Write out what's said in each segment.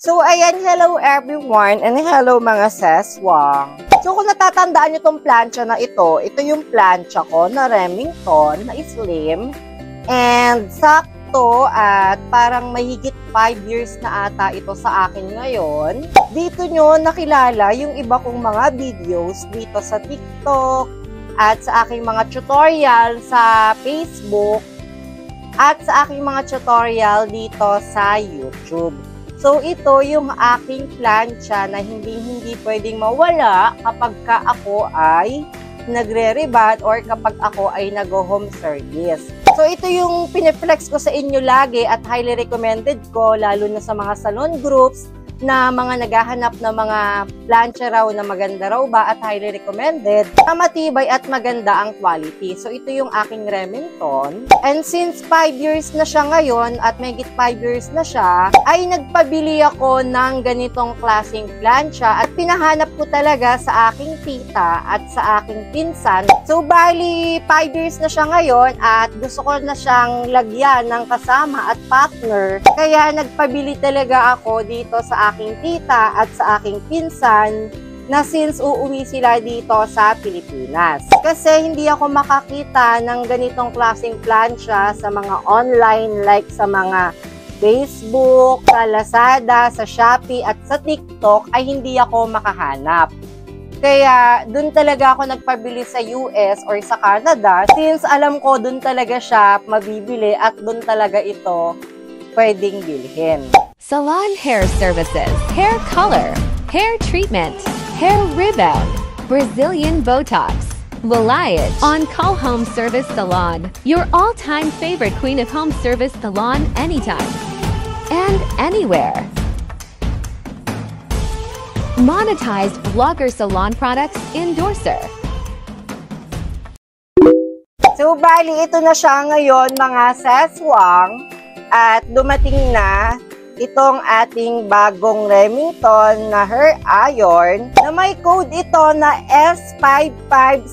So, ayan, hello everyone and hello mga seswang. So, kung natatandaan nyo tong plancha na ito yung plancha ko na Remington, na slim, and sakto at parang mahigit 5 years na ata ito sa akin ngayon. Dito nyo nakilala yung iba kong mga videos dito sa TikTok at sa aking mga tutorial sa Facebook at sa aking mga tutorial dito sa YouTube. So, ito yung aking plancha na hindi pwedeng mawala kapag ako ay nagre-reband or kapag ako ay nag-home service. So, ito yung piniflex ko sa inyo lagi at highly recommended ko, lalo na sa mga salon groups na mga naghahanap ng mga plancha raw na maganda raw ba at highly recommended, na matibay at maganda ang quality. So, ito yung aking Remington. And since 5 years na siya ngayon at mahigit 5 years na siya, ay nagpabili ako ng ganitong klaseng plancha at pinahanap ko talaga sa aking tita at sa aking pinsan. So, bali 5 years na siya ngayon at gusto ko na siyang lagyan ng kasama at partner. Kaya nagpabili talaga ako dito sa aking tita at sa aking pinsan na since uuwi sila dito sa Pilipinas. Kasi hindi ako makakita ng ganitong klaseng plancha sa mga online like sa mga Facebook, sa Lazada, sa Shopee at sa TikTok ay hindi ako makahanap. Kaya dun talaga ako nagpabili sa US or sa Canada since alam ko dun talaga siya mabibili at dun talaga ito pwedeng bilhin. Salon Hair Services, Hair Color, Hair Treatment, Hair Rebound, Brazilian Botox, Wilayat On Call Home Service Salon, your all-time favorite queen of home service salon anytime and anywhere. Monetized Vlogger Salon Products Endorser. So, bali ito na siya ngayon mga seswang at dumating na itong ating bagong Remington na hair iron na may code ito na S5500.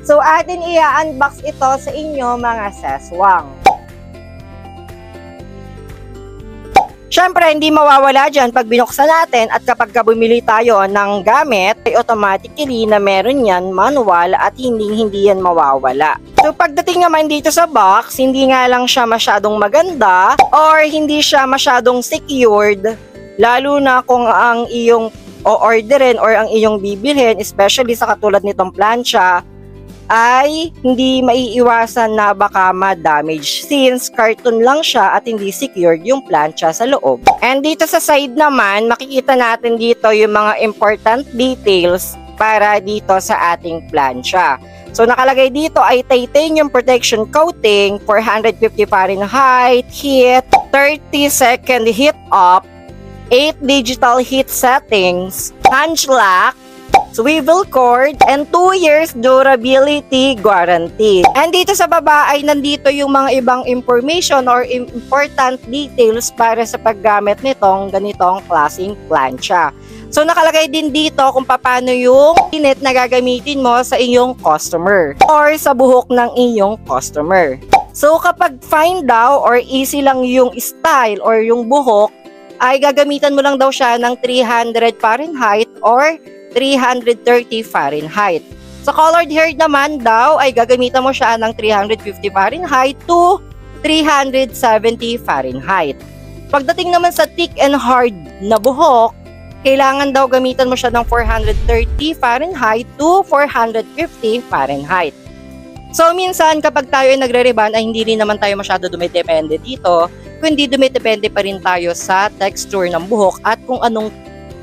So, atin i-unbox ito sa inyo mga seswang. Siyempre, hindi mawawala dyan pag binuksan natin at kapag bumili tayo ng gamit, ay automatically na meron yan manual at hindi yan mawawala. So, pagdating naman dito sa box, hindi nga lang siya masyadong maganda or hindi siya masyadong secured, lalo na kung ang iyong o-orderin or ang iyong bibilhin, especially sa katulad nitong plancha, ay hindi maiiwasan na baka ma-damage since carton lang siya at hindi secured yung plancha sa loob. And dito sa side naman, makikita natin dito yung mga important details para dito sa ating plancha. So, nakalagay dito ay titanium protection coating, 450 Fahrenheit, heat, 30-second heat up, 8 digital heat settings, punch lock, swivel cord, and 2 years durability guarantee. And dito sa baba ay nandito yung mga ibang information or important details para sa paggamit nitong ganitong klaseng plancha. So, nakalagay din dito kung paano yung init na gagamitin mo sa iyong customer or sa buhok ng iyong customer. So, kapag fine daw or easy lang yung style or yung buhok, ay gagamitan mo lang daw siya ng 300 Fahrenheit or 330 Fahrenheit. Sa colored hair naman daw ay gagamitan mo siya ng 350 Fahrenheit to 370 Fahrenheit. Pagdating naman sa thick and hard na buhok, kailangan daw gamitan mo siya ng 430 Fahrenheit to 450 Fahrenheit. So, minsan kapag tayo ay nagre-reband ay hindi rin naman tayo masyado dumidepende dito, kundi dumidepende pa rin tayo sa texture ng buhok at kung anong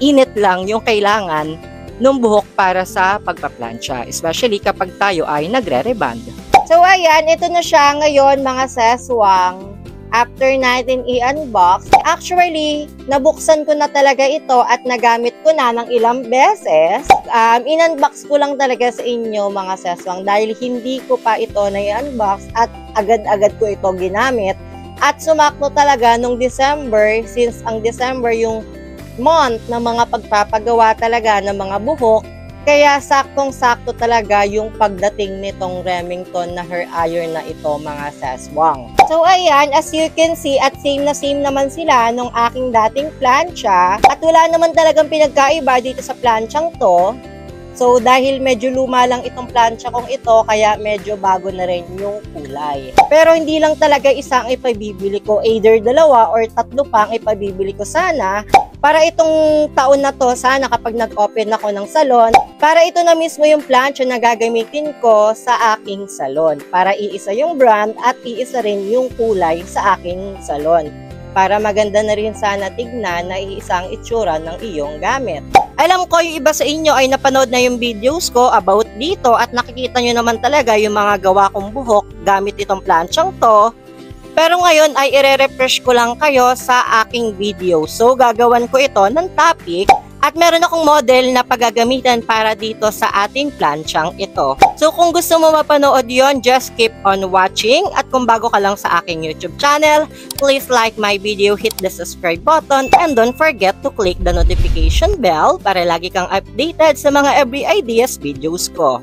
init lang yung kailangan ng buhok para sa pagpaplansya, especially kapag tayo ay nagre-reband. So, ayan, ito na siya ngayon mga seswang. After natin i-unbox, actually, nabuksan ko na talaga ito at nagamit ko na ng ilang beses. In-unbox ko lang talaga sa inyo mga seswang dahil hindi ko pa ito na i-unbox at agad-agad ko ito ginamit. At sumakto talaga nung December, since ang December yung month ng mga pagpapagawa talaga ng mga buhok, Kaya saktong-sakto talaga yung pagdating nitong Remington na hair iron na ito mga saswang. So ayan, as you can see at same na same naman sila nung aking dating plancha. At wala naman talagang pinagkaiba dito sa planchang to. So dahil medyo luma lang itong plancha kong ito, kaya medyo bago na rin yung kulay. Pero hindi lang talaga isang ipabibili ko, either dalawa or tatlo pang ipabibili ko sana. Para itong taon na to, sana kapag nag-open ako ng salon, para ito na mismo yung plancha na gagamitin ko sa aking salon. Para iisa yung brand at iisa rin yung kulay sa aking salon. Para maganda na rin sana tignan na iisang itsura ng iyong gamit. Alam ko yung iba sa inyo ay napanood na yung videos ko about dito at nakikita nyo naman talaga yung mga gawa kong buhok gamit itong planchang to. Pero ngayon ay ire-refresh ko lang kayo sa aking video. So gagawan ko ito ng topic at meron akong model na paggagamitan para dito sa ating planchang ito. So kung gusto mo mapanood yon, just keep on watching. At kung bago ka lang sa aking YouTube channel, please like my video, hit the subscribe button, and don't forget to click the notification bell para lagi kang updated sa mga every ideas videos ko.